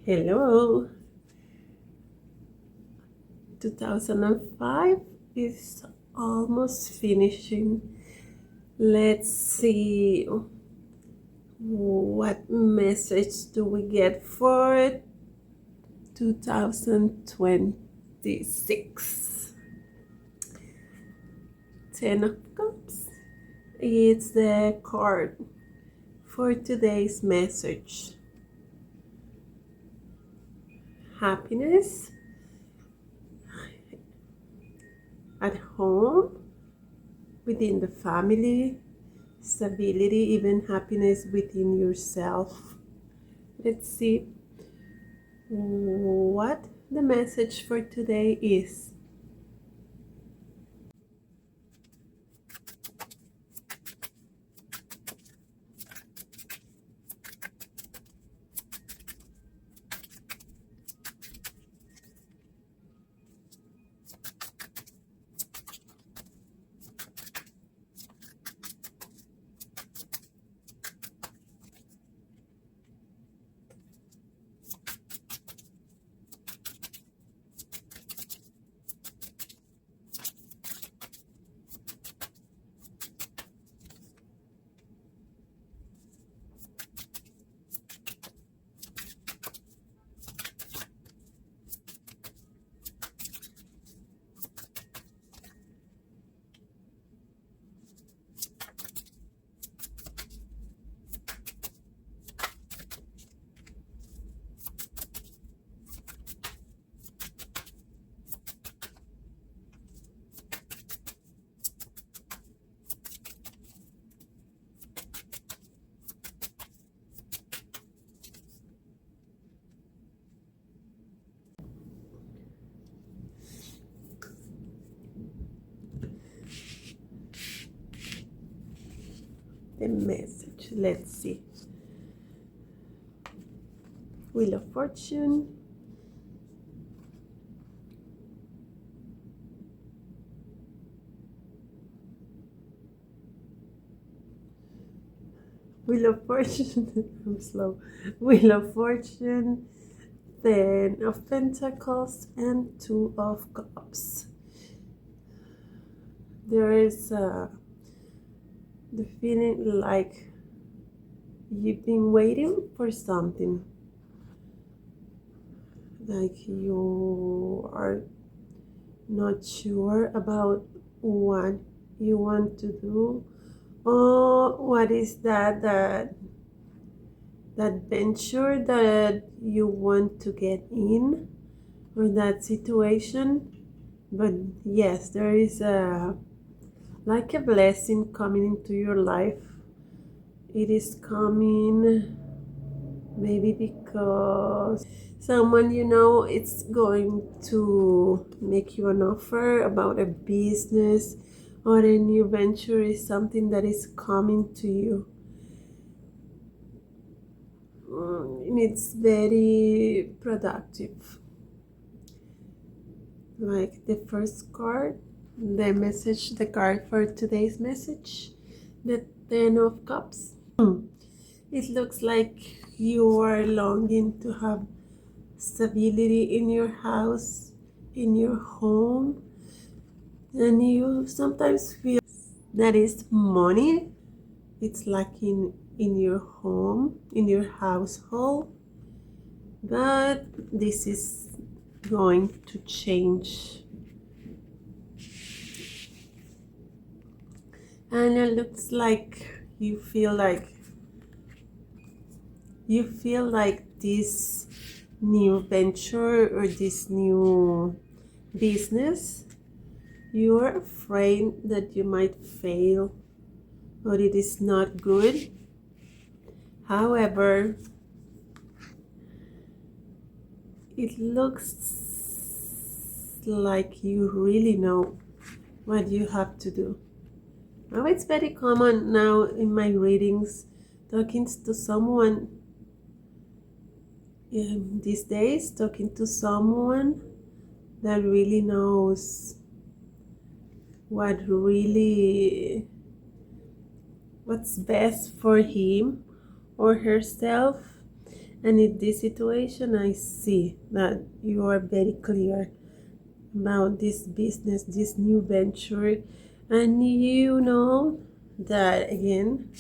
Hello, 2005 is almost finishing. Let's see what message do we get for 2026. 10 of Cups. It's the card for today's message. Happiness at home, within the family, stability, even happiness within yourself. Let's see what the message for today is. The message, let's see. Wheel of Fortune, Wheel of Fortune, I'm slow. Wheel of Fortune, Ten of Pentacles, and Two of Cups. There is the feeling like you've been waiting for something, like you are not sure about what you want to do, or what is that venture that you want to get in, or that situation. But yes, there is like a blessing coming into your life. It is coming maybe because someone you know it's going to make you an offer about a business or a new venture. Is something that is coming to you. And it's very productive. Like the first card, the card for today's message, the Ten of Cups. It looks like you are longing to have stability in your house, in your home, and you sometimes feel that is money. It's lacking in your home, in your household, but this is going to change. And it looks like you feel like this new venture or this new business, you're afraid that you might fail or it is not good. However, it looks like you really know what you have to do. Now, it's very common now in my readings talking to someone these days, talking to someone that really knows what's best for him or herself, And in this situation, I see that you are very clear about this business, this new venture, and you know that again,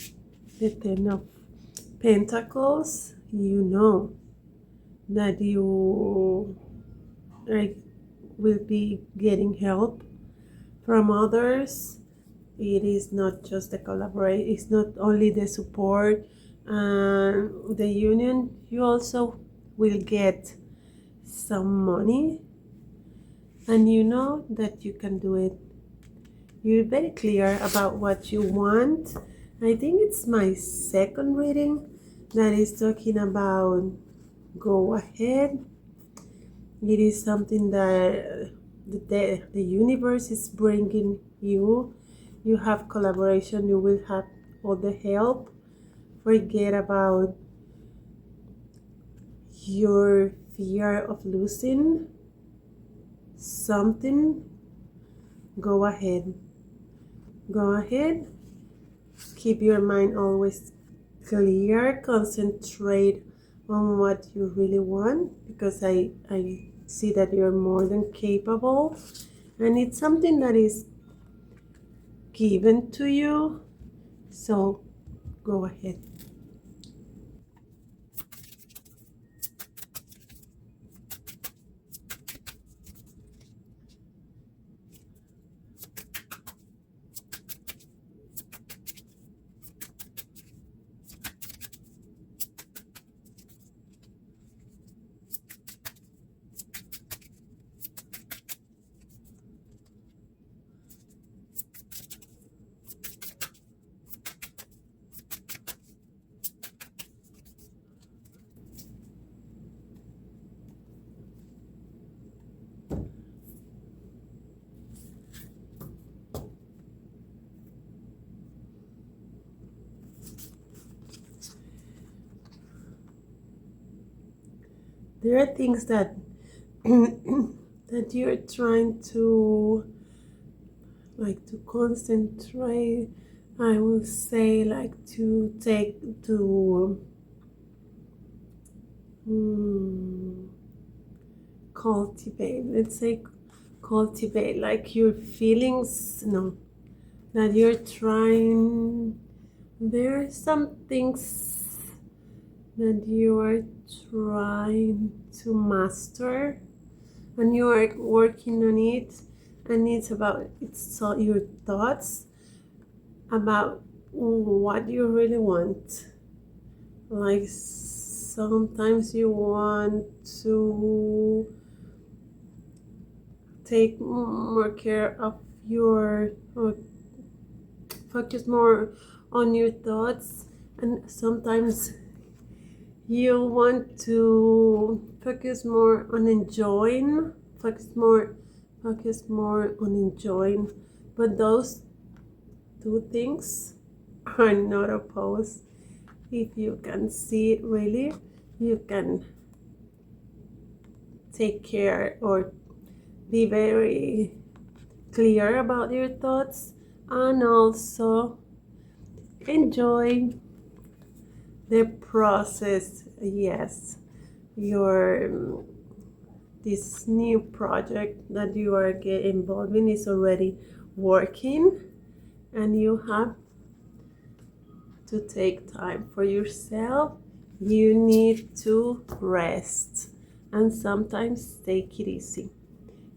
the Ten of Pentacles, you know that you like will be getting help from others. It is not just the collaboration, it's not only the support and the union, you also will get some money, and you know that you can do it. You're very clear about what you want. I think it's my second reading that is talking about go ahead. It is something that the universe is bringing you. You have collaboration, you will have all the help. Forget about your fear of losing something. Go ahead. Go ahead. Keep your mind always clear. Concentrate on what you really want, because I see that you're more than capable, and it's something that is given to you. So go ahead. There are things that that you're trying to concentrate. I will say to take to cultivate. Let's say cultivate your feelings. No, that you're trying. There are some things that you are trying to master, and you are working on it, and it's all your thoughts about what you really want. Like sometimes you want to take more care of or focus more on your thoughts, and sometimes you want to focus more on enjoying, focus more on enjoying, but those two things are not opposed. If you can see it really, you can take care or be very clear about your thoughts, and also enjoy the process. Yes, your this new project that you are getting involved in is already working, and you have to take time for yourself. You need to rest and sometimes take it easy.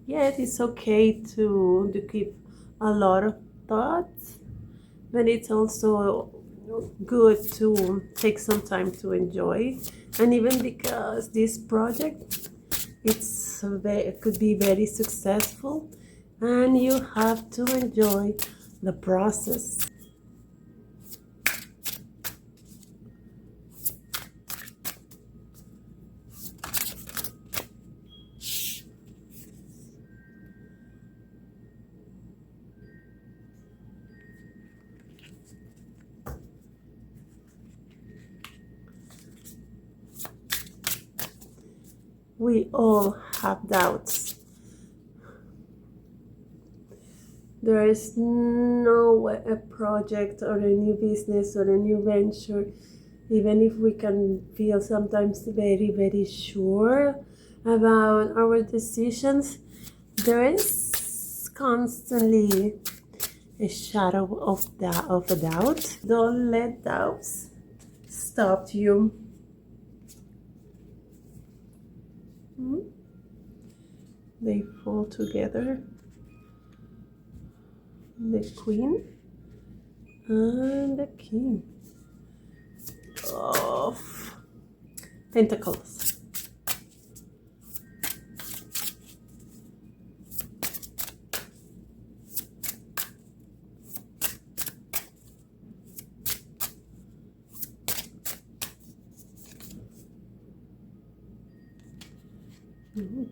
Yes, it's okay to keep a lot of thoughts, but it's also good to take some time to enjoy. And even because this project it could be very successful, and you have to enjoy the process. We all have doubts. There is no way a project or a new business or a new venture even if we can feel sometimes very, very sure about our decisions, there is constantly a shadow of a doubt. Don't let doubts stop you. They fall together. The Queen and the King of Pentacles.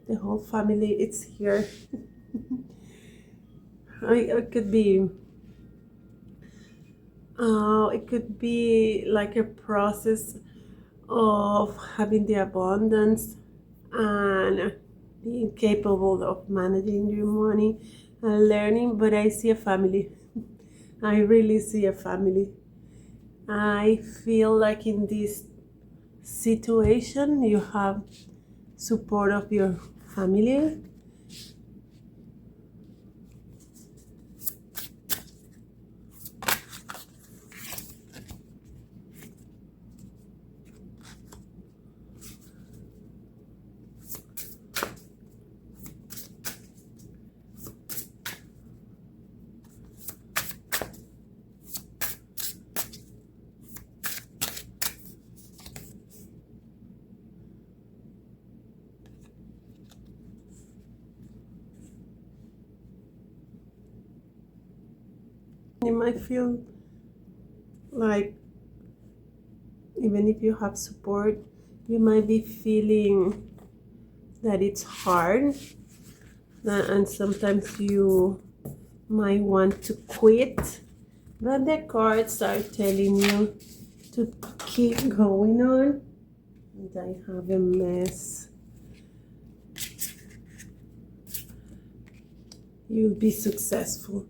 The whole family is here. It could be like a process of having the abundance and being capable of managing your money and learning. But I see a family. I really see a family. I feel like in this situation you have support of your family. You might feel like even if you have support, you might be feeling that it's hard, and sometimes you might want to quit, but the cards are telling you to keep going on. And I have a mess. You'll be successful.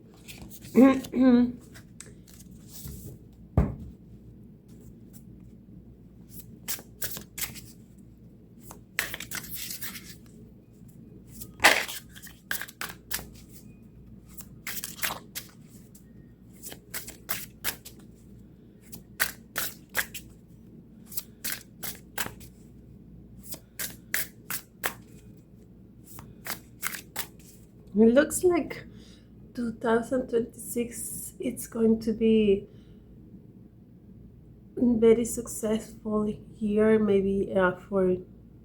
It looks like 2026, it's going to be very successful year, maybe for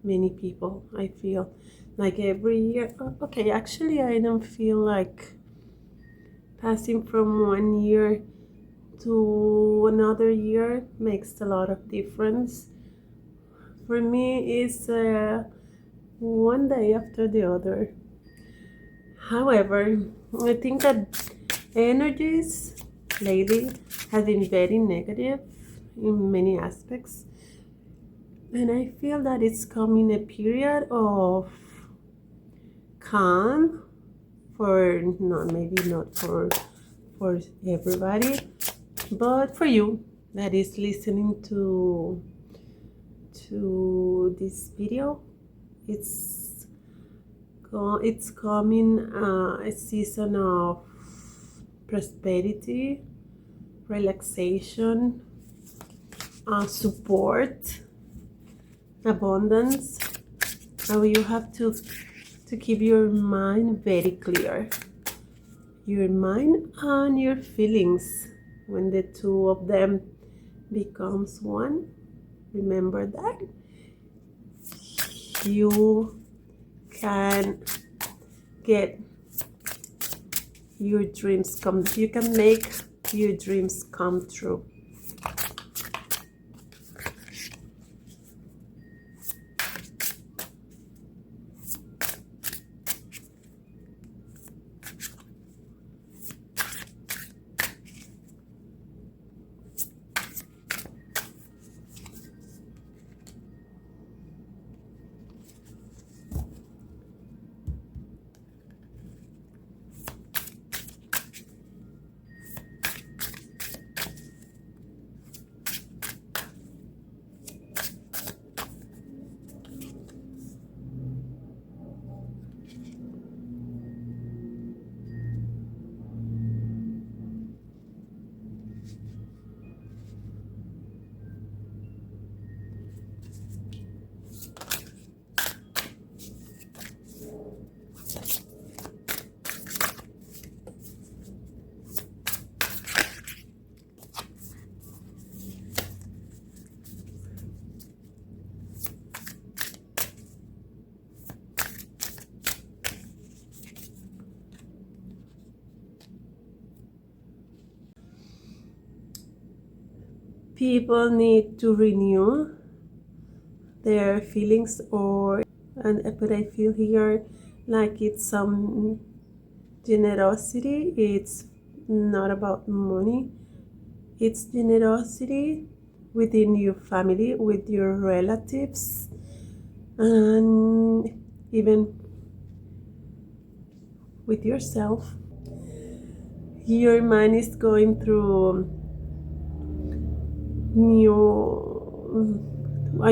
many people. I feel like every year. Okay, actually, I don't feel like passing from one year to another year makes a lot of difference. For me, it's one day after the other. However, I think that energies lately have been very negative in many aspects, and I feel that it's coming a period of calm for maybe not for everybody, but for you that is listening to this video. It's coming a season of prosperity, relaxation, support, abundance. And you have to keep your mind very clear. Your mind and your feelings. When the two of them becomes one, remember that you can get your dreams come. You can make your dreams come true. people need to renew their feelings, but I feel here like it's some generosity. It's not about money. It's generosity within your family, with your relatives, and even with yourself. Your mind is going through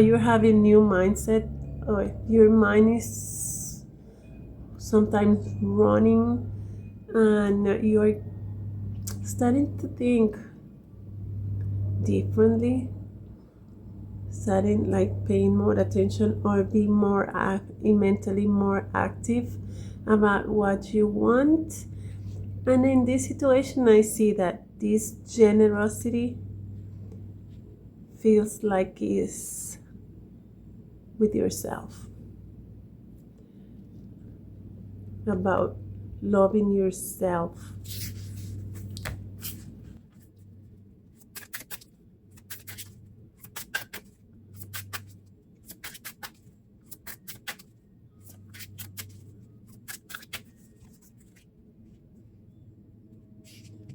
you're having new mindset, or your mind is sometimes running, and you're starting to think differently, starting like paying more attention or being more mentally more active about what you want. And in this situation, I see that this generosity feels like is with yourself, about loving yourself.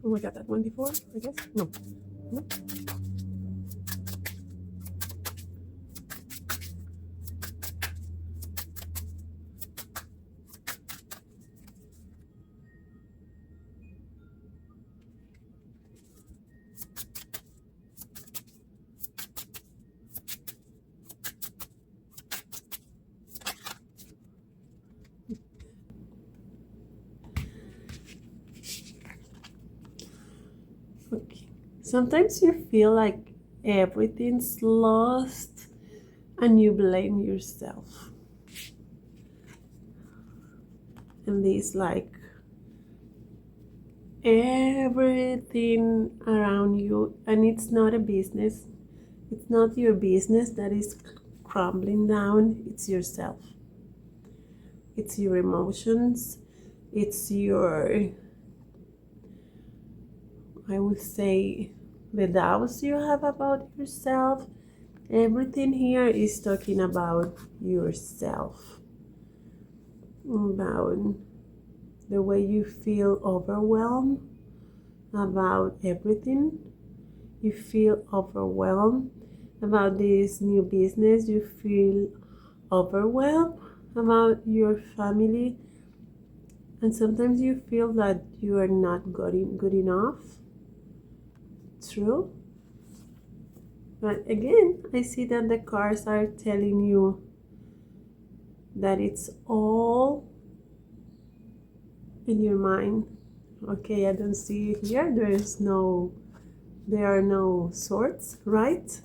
Oh, I got that one before, I guess. No. Okay. Sometimes you feel like everything's lost and you blame yourself. And this like everything around you, and it's not a business. It's not your business that is crumbling down. It's yourself. It's your emotions. It's your, I would say, the doubts you have about yourself. Everything here is talking about yourself, about the way you feel overwhelmed about everything. You feel overwhelmed about this new business. You feel overwhelmed about your family. And sometimes you feel that you are not good enough. True. But again, I see that the cards are telling you that it's all in your mind. Okay, I don't see it here. There are no swords, right?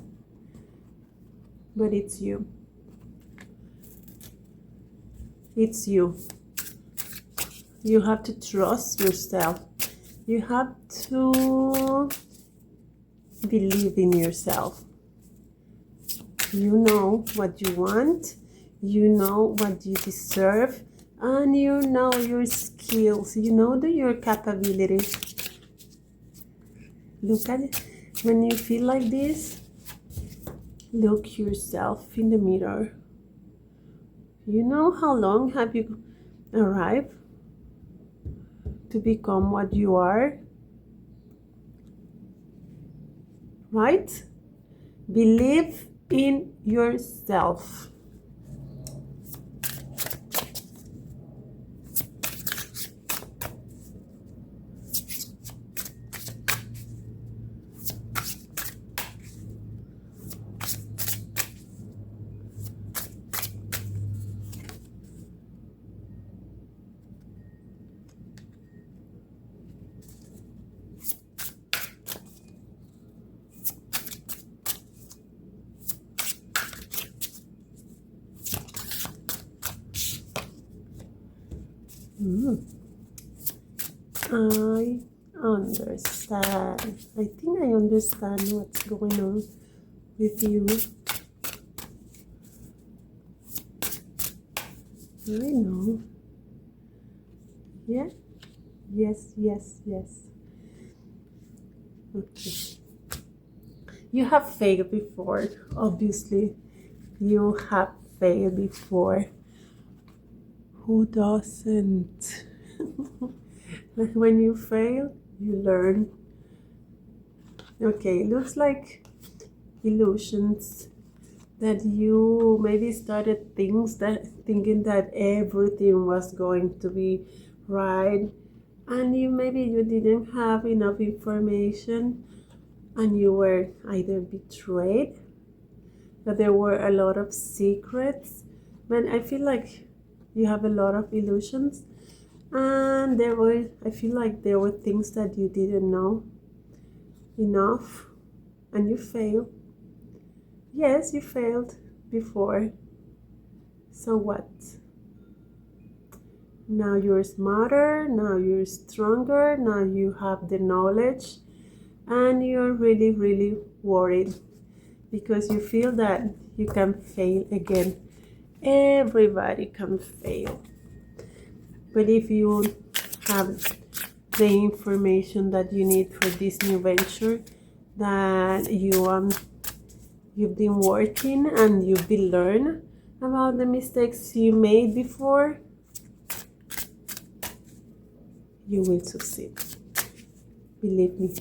But it's you. It's you. You have to trust yourself. You have to believe in yourself. You know what you want. You know what you deserve. And you know your skills. You know your capabilities. Look at it. When you feel like this, look yourself in the mirror. You know how long have you arrived to become what you are? Right? Believe in yourself. I understand. I think I understand what's going on with you. I know. Yeah? Yes. Okay. You have failed before, obviously. You have failed before. Who doesn't? Like when you fail, you learn. Okay, looks like illusions that you maybe started things that thinking that everything was going to be right, and you didn't have enough information, and you were either betrayed, that there were a lot of secrets. But I feel like you have a lot of illusions, and I feel like there were things that you didn't know enough, and you failed. Yes, you failed before. So what? Now you're smarter, now you're stronger, now you have the knowledge, and you're really, really worried because you feel that you can fail again. Everybody can fail. But if you have the information that you need for this new venture, that you've been working and you've been learning about the mistakes you made before, you will succeed. Believe me.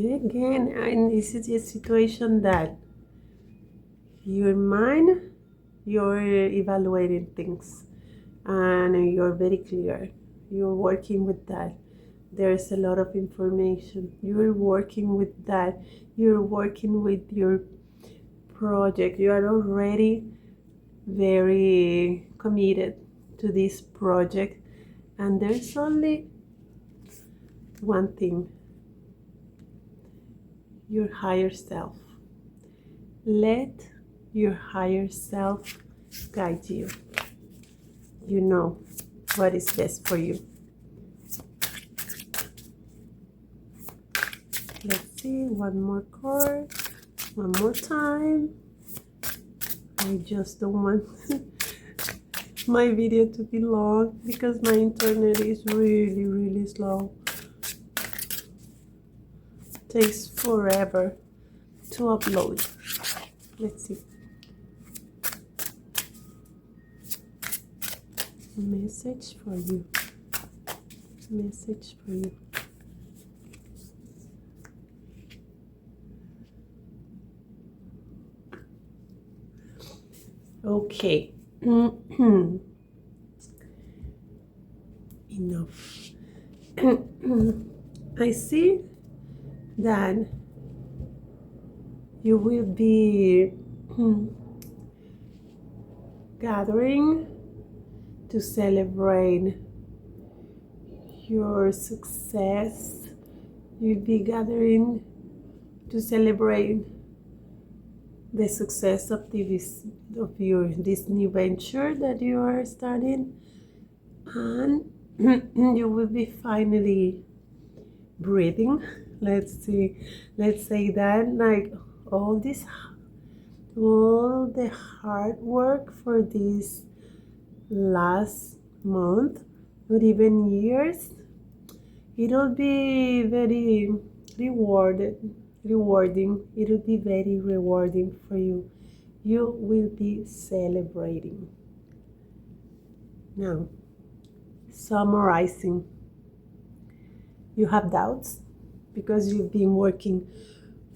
Again, and this is a situation that your mind, you're evaluating things, and you're very clear. You're working with that. There's a lot of information. You're working with that. You're working with your project. You are already very committed to this project, and there's only one thing: your higher self. Let your higher self guide you. You know what is best for you. Let's see, one more card, one more time. I just don't want my video to be long because my internet is really, really slow. Takes forever to upload. Let's see. A message for you. Message for you. Okay. Enough. I see that you will be gathering to celebrate your success. You'll be gathering to celebrate the success of this new venture that you are starting, and you will be finally breathing. Let's say that, like, all the hard work for this last month or even years, it'll be very rewarding. It'll be very rewarding for you. You will be celebrating. Now, summarizing, you have doubts because you've been working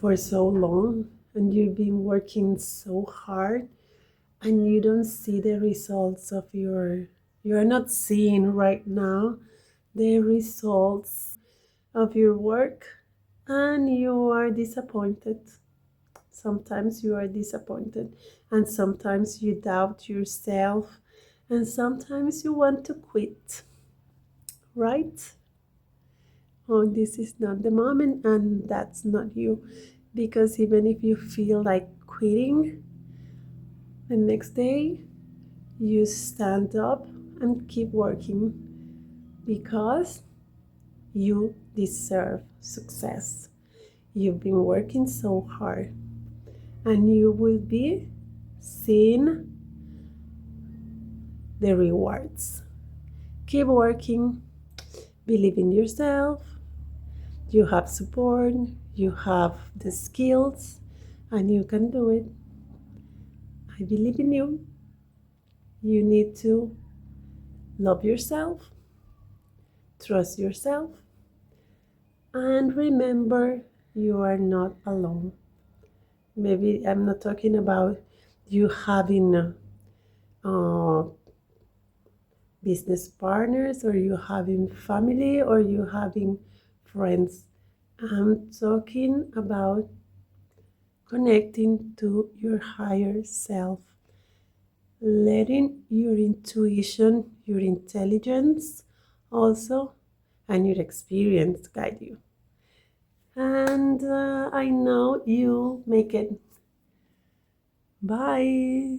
for so long and you've been working so hard, and you don't see the results of you're not seeing right now the results of your work, and you are disappointed. Sometimes you are disappointed, and sometimes you doubt yourself, and sometimes you want to quit, right? Oh, this is not the moment, and that's not you. Because even if you feel like quitting, the next day you stand up and keep working because you deserve success. You've been working so hard, and you will be seeing the rewards. Keep working, believe in yourself. You have support, you have the skills, and you can do it. I believe in you. You need to love yourself, trust yourself, and remember you are not alone. Maybe I'm not talking about you having business partners, or you having family, or you having friends. I'm talking about connecting to your higher self, letting your intuition, your intelligence also, and your experience guide you. And I know you'll make it. Bye.